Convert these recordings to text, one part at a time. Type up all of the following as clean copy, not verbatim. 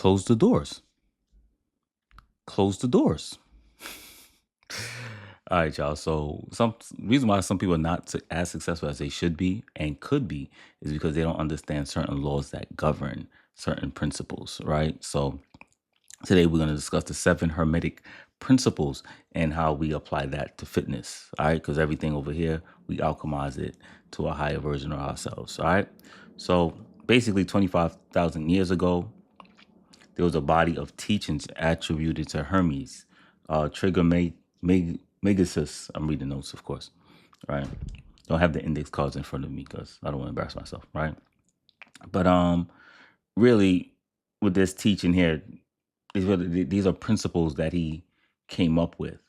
close the doors. Close the doors. All right, y'all. So some reason why some people are not as successful as they should be and could be is because they don't understand certain laws that govern certain principles, right? So today we're going to discuss the 7 Hermetic Principles and how we apply that to fitness, all right? Because everything over here, we alchemize it to a higher version of ourselves, all right? So basically 25,000 years ago, there was a body of teachings attributed to Hermes, Megasus. I'm reading notes, of course, right? Don't have the index cards in front of me because I don't want to embarrass myself, right? But really, with this teaching here, these are principles that he came up with,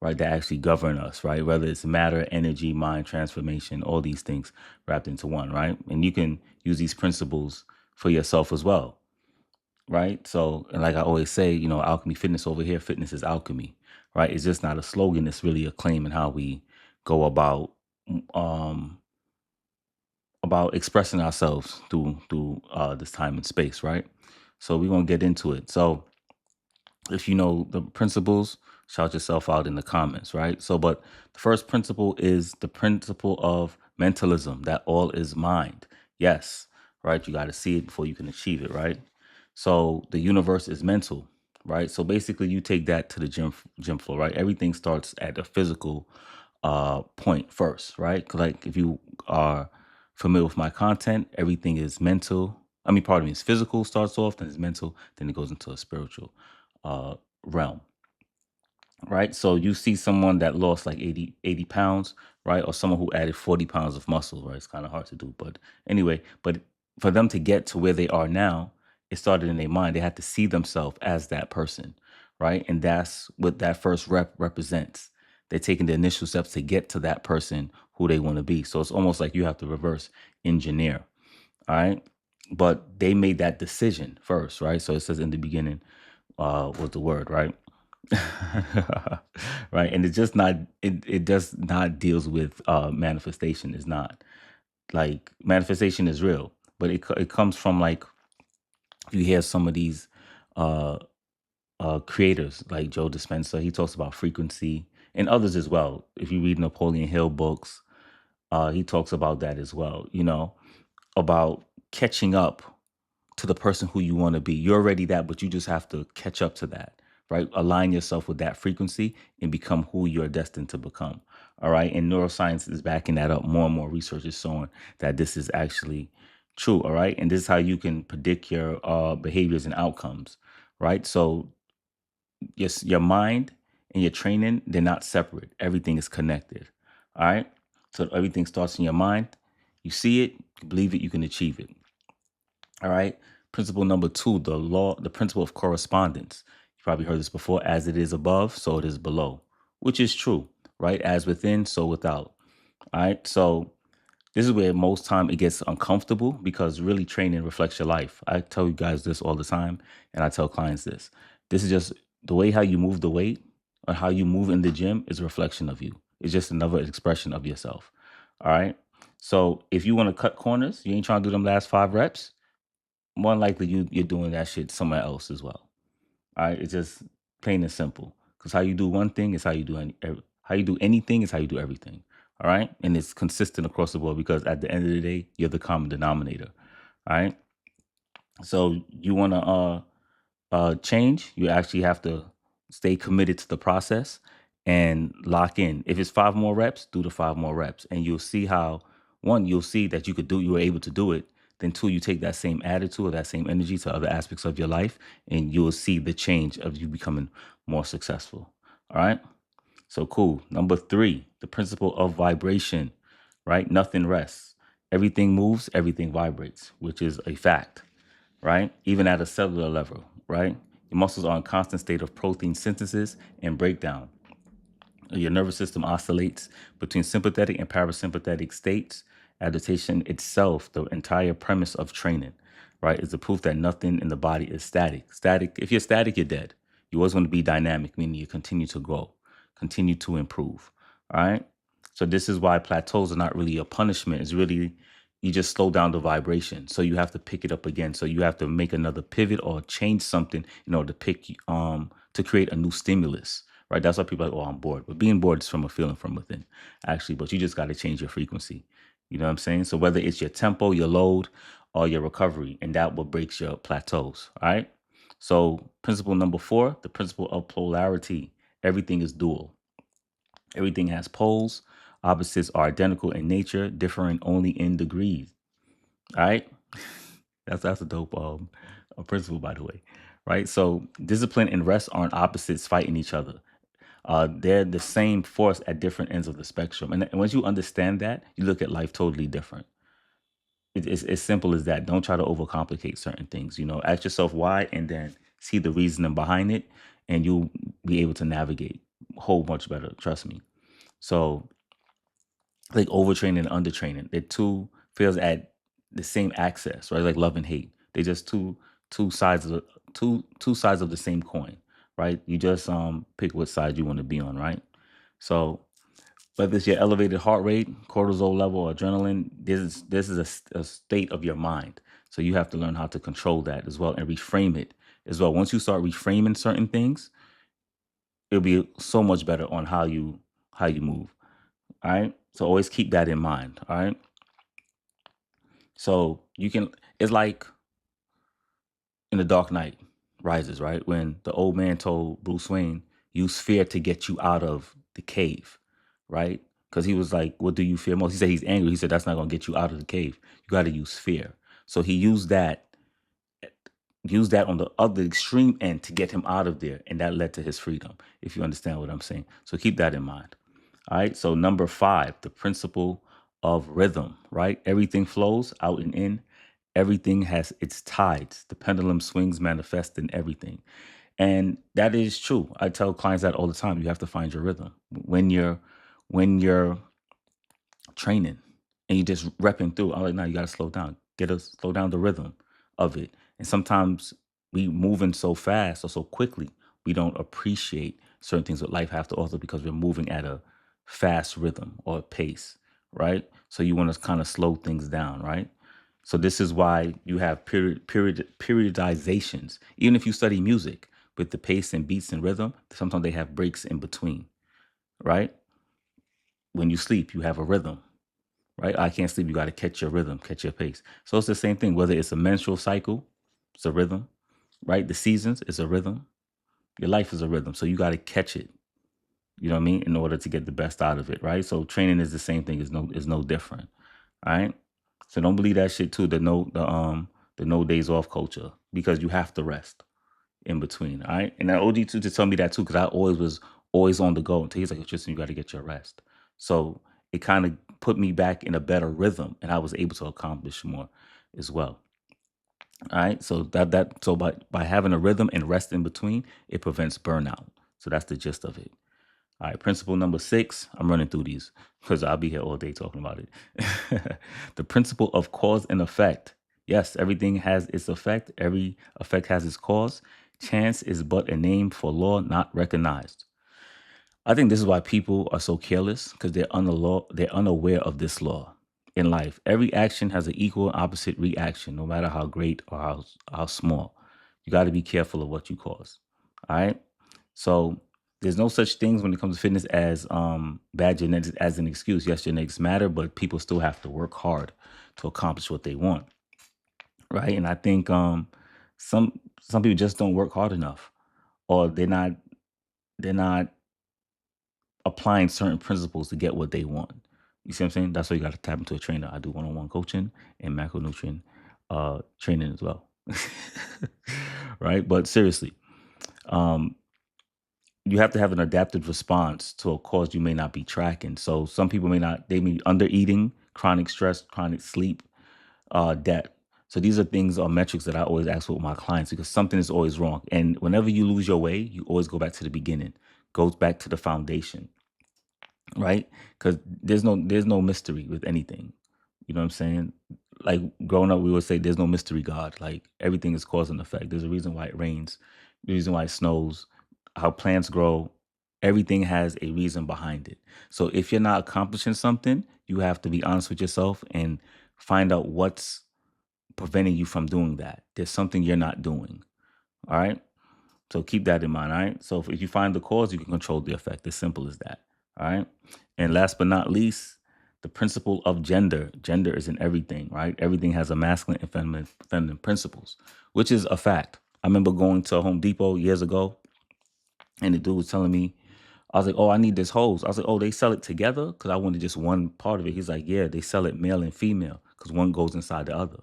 right? That actually govern us, right? Whether it's matter, energy, mind, transformation, all these things wrapped into one, right? And you can use these principles for yourself as well, right? So, and like I always say, alchemy fitness over here, fitness is alchemy, right? It's just not a slogan. It's really a claim in how we go um about expressing ourselves through this time and space, right? So we're gonna get into it. So if you know the principles, shout yourself out in the comments, right? So, but the first principle is the principle of mentalism, that all is mind. Yes, right? You got to see it before you can achieve it, right? So the universe is mental, right? So basically you take that to the gym floor, right? Everything starts at a physical point first, right? 'Cause like if you are familiar with my content, everything is mental. I mean, pardon me, it's physical starts off, then it's mental, then it goes into a spiritual uh, realm, right? So you see someone that lost like 80 pounds, right? Or someone who added 40 pounds of muscle, right? It's kind of hard to do. But anyway, but for them to get to where they are now, it started in their mind. They had to see themselves as that person, right? And that's what that first rep represents. They're taking the initial steps to get to that person who they want to be. So it's almost like you have to reverse engineer, all right? But they made that decision first, right? So it says in the beginning was the word, right? Right. And it's just not it does not deals with manifestation. It's not like manifestation is real, but it comes from like you hear some of these uh creators like Joe Dispenza, he talks about frequency and others as well. If you read Napoleon Hill books, he talks about that as well, about catching up to the person who you want to be. You're already that, but you just have to catch up to that, right? Align yourself with that frequency and become who you're destined to become. All right. And neuroscience is backing that up. More and more research is showing that this is actually true. All right. And this is how you can predict your behaviors and outcomes, right? So yes, your mind and your training, they're not separate. Everything is connected. All right. So everything starts in your mind. You see it, you believe it, you can achieve it. All right. Principle number 2, the principle of correspondence. You probably heard this before. As it is above, so it is below, which is true, right? As within, so without. All right. So this is where most time it gets uncomfortable because really training reflects your life. I tell you guys this all the time, and I tell clients this. This is just the way how you move the weight or how you move in the gym is a reflection of you. It's just another expression of yourself. All right. So if you want to cut corners, you ain't trying to do them last 5 reps, more than likely you're doing that shit somewhere else as well. All right, it's just plain and simple. Because how you do one thing is how you do how you do anything is how you do everything. All right, and it's consistent across the board because at the end of the day, you're the common denominator. All right, so you want to change, you actually have to stay committed to the process and lock in. If it's 5 more reps, do the 5 more reps, and you'll see how one, you'll see that you were able to do it. Then two, you take that same attitude or that same energy to other aspects of your life, and you'll see the change of you becoming more successful. All right. So cool. Number 3, the principle of vibration, right? Nothing rests. Everything moves, everything vibrates, which is a fact, right? Even at a cellular level, right? Your muscles are in constant state of protein synthesis and breakdown. Your nervous system oscillates between sympathetic and parasympathetic states. Adaptation itself, the entire premise of training, right, is the proof that nothing in the body is static. Static, if you're static, you're dead. You always want to be dynamic, meaning you continue to grow, continue to improve. All right. So this is why plateaus are not really a punishment. It's really, you just slow down the vibration. So you have to pick it up again. So you have to make another pivot or change something in order to to create a new stimulus. Right. That's why people are like, oh, I'm bored. But being bored is from a feeling from within, actually. But you just got to change your frequency. You know what I'm saying? So whether it's your tempo, your load, or your recovery, and that will break your plateaus. All right. So principle number 4, the principle of polarity. Everything is dual. Everything has poles. Opposites are identical in nature, differing only in degrees. All right. That's a dope a principle, by the way. Right. So discipline and rest aren't opposites fighting each other. They're the same force at different ends of the spectrum. And once you understand that, you look at life totally different. It's as simple as that. Don't try to overcomplicate certain things. Ask yourself why, and then see the reasoning behind it, and you'll be able to navigate a whole much better. Trust me. So, like overtraining and undertraining, they're two fields at the same access, right? Like love and hate. They're just two sides of two sides of the same coin, right? You just pick what side you want to be on, right? So whether it's your elevated heart rate, cortisol level, or adrenaline, this is a state of your mind. So you have to learn how to control that as well and reframe it as well. Once you start reframing certain things, it'll be so much better on how you move. All right. So always keep that in mind. All right. So you can. It's like in The Dark Knight Rises, right? When the old man told Bruce Wayne, use fear to get you out of the cave, right? Because he was like, what do you fear most? He said he's angry. He said, that's not going to get you out of the cave. You got to use fear. So he used that on the other extreme end to get him out of there. And that led to his freedom, if you understand what I'm saying. So keep that in mind. All right. So number 5, the principle of rhythm, right? Everything flows out and in. Everything has its tides. The pendulum swings manifest in everything. And that is true. I tell clients that all the time. You have to find your rhythm. When you're training and you just repping through, I'm like, no, you gotta slow down. Slow down the rhythm of it. And sometimes we moving so fast or so quickly, we don't appreciate certain things that life have to offer because we're moving at a fast rhythm or pace, right? So you want to kind of slow things down, right? So this is why you have periodizations. Even if you study music with the pace and beats and rhythm, sometimes they have breaks in between, right? When you sleep, you have a rhythm, right? I can't sleep. You got to catch your rhythm, catch your pace. So it's the same thing. Whether it's a menstrual cycle, it's a rhythm, right? The seasons is a rhythm. Your life is a rhythm. So you got to catch it. You know what I mean? In order to get the best out of it, right? So training is the same thing. Is no different. All right. So don't believe that shit too. The no days off culture, because you have to rest in between. All right. And that OG too to tell me that too, because I always was always on the go until he's like, Tristan, you got to get your rest. So it kind of put me back in a better rhythm, and I was able to accomplish more as well. All right. So by having a rhythm and rest in between, it prevents burnout. So that's the gist of it. All right, principle number 6. I'm running through these because I'll be here all day talking about it. The principle of cause and effect. Yes, everything has its effect. Every effect has its cause. Chance is but a name for law not recognized. I think this is why people are so careless, because they're unaware of this law in life. Every action has an equal and opposite reaction, no matter how great or how small. You got to be careful of what you cause. All right. So there's no such things when it comes to fitness as bad genetics as an excuse. Yes, genetics matter, but people still have to work hard to accomplish what they want, right? And I think some people just don't work hard enough, or they're not applying certain principles to get what they want. You see what I'm saying? That's why you got to tap into a trainer. I do one-on-one coaching and macronutrient training as well, right? But seriously, um, you have to have an adaptive response to a cause you may not be tracking. So some people they may be under eating, chronic stress, chronic sleep, debt. So these are things or metrics that I always ask with my clients, because something is always wrong. And whenever you lose your way, you always go back to the beginning, goes back to the foundation, right? Because there's no mystery with anything. You know what I'm saying? Like growing up, we would say there's no mystery God. Like everything is cause and effect. There's a reason why it rains, the reason why it snows, how plants grow. Everything has a reason behind it. So if you're not accomplishing something, you have to be honest with yourself and find out what's preventing you from doing that. There's something you're not doing. All right. So keep that in mind. All right. So if you find the cause, you can control the effect. As simple as that. All right. And last but not least, the principle of gender. Gender is in everything, right? Everything has a masculine and feminine principles, which is a fact. I remember going to Home Depot years ago, and the dude was telling me, I was like, oh, I need this hose. I was like, oh, they sell it together? Because I wanted just one part of it. He's like, yeah, they sell it male and female because one goes inside the other.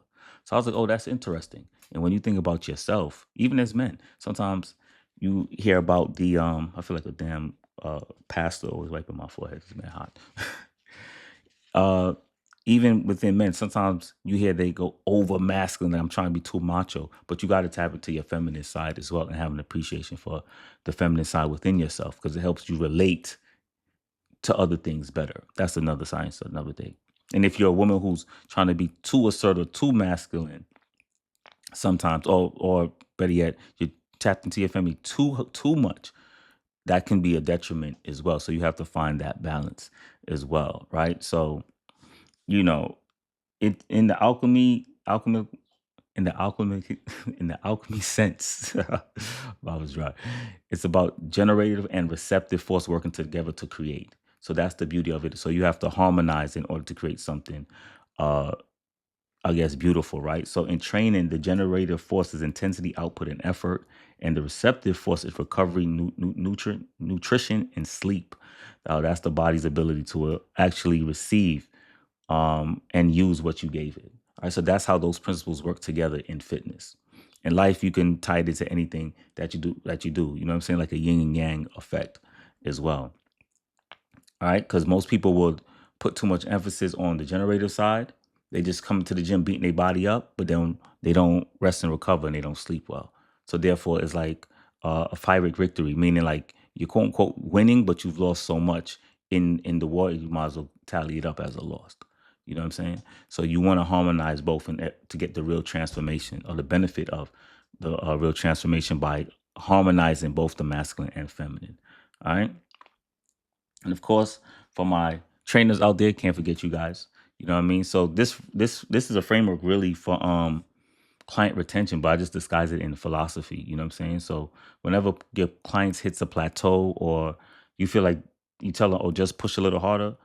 So I was like, oh, that's interesting. And when you think about yourself, even as men, sometimes you hear about the, I feel like a damn pastor always wiping my forehead. It's been hot. uh, Even within men, sometimes you hear they go over masculine. I'm trying to be too macho, but you got to tap into your feminine side as well and have an appreciation for the feminine side within yourself because it helps you relate to other things better. That's another science, another thing. And if you're a woman who's trying to be too assertive, too masculine, sometimes, or better yet, you tapped into your family too much, that can be a detriment as well. So you have to find that balance as well, right? So you know, it in the in the alchemy, in the alchemy sense, I was right. It's about generative and receptive force working together to create. So that's the beauty of it. So you have to harmonize in order to create something, uh, I guess, beautiful, right? So in training, the generative force is intensity, output, and effort, and the receptive force is recovery, nutrition, and sleep. That's the body's ability to actually receive and use what you gave it. All right, so that's how those principles work together in fitness. In life, you can tie it into anything that you do. You know what I'm saying, like a yin and yang effect as well. All right, because most people would put too much emphasis on the generative side. They just come to the gym beating their body up, but then they don't rest and recover and they don't sleep well. So therefore, it's like a Pyrrhic victory, meaning like you're quote unquote winning, but you've lost so much in the war, you might as well tally it up as a loss. You know what I'm saying? So you want to harmonize both to get the real transformation or the benefit of the real transformation by harmonizing both the masculine and feminine. All right. And of course, for my trainers out there, can't forget you guys. You know what I mean? So this is a framework really for client retention, but I just disguise it in philosophy. You know what I'm saying? So whenever your clients hits a plateau or you feel like you tell them, oh, just push a little harder,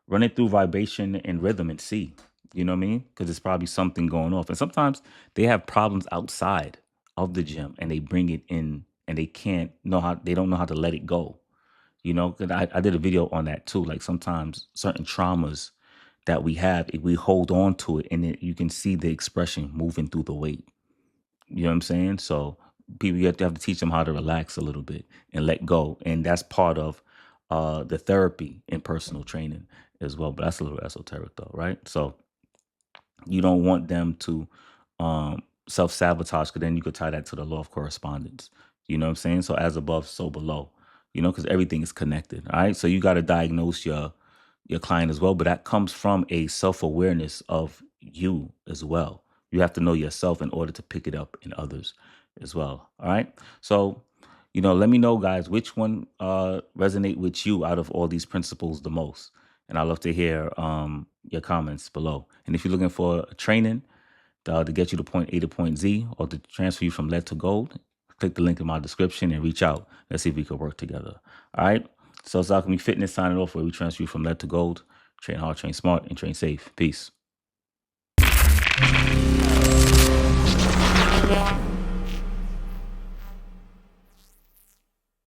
run it through vibration and rhythm and see. You know what I mean? Because it's probably something going off. And sometimes they have problems outside of the gym and they bring it in and they don't know how to let it go. You know, 'cause I did a video on that too. Like sometimes certain traumas that we have, if we hold on to it and you can see the expression moving through the weight. You know what I'm saying? So people, you have to teach them how to relax a little bit and let go. And that's part of the therapy in personal training as well. But that's a little esoteric though, right? So you don't want them to self sabotage because then you could tie that to the law of correspondence. You know what I'm saying? So as above, so below. You know, because everything is connected. All right. So you got to diagnose your client as well, but that comes from a self awareness of you as well. You have to know yourself in order to pick it up in others as well. All right. So let me know, guys, which one resonate with you out of all these principles the most. And I'd love to hear your comments below. And if you're looking for a training to get you to point A to point Z or to transfer you from lead to gold, click the link in my description and reach out. Let's see if we can work together. All right. So it's Alchemy Fitness signing off, where we transfer you from lead to gold. Train hard, train smart, and train safe. Peace.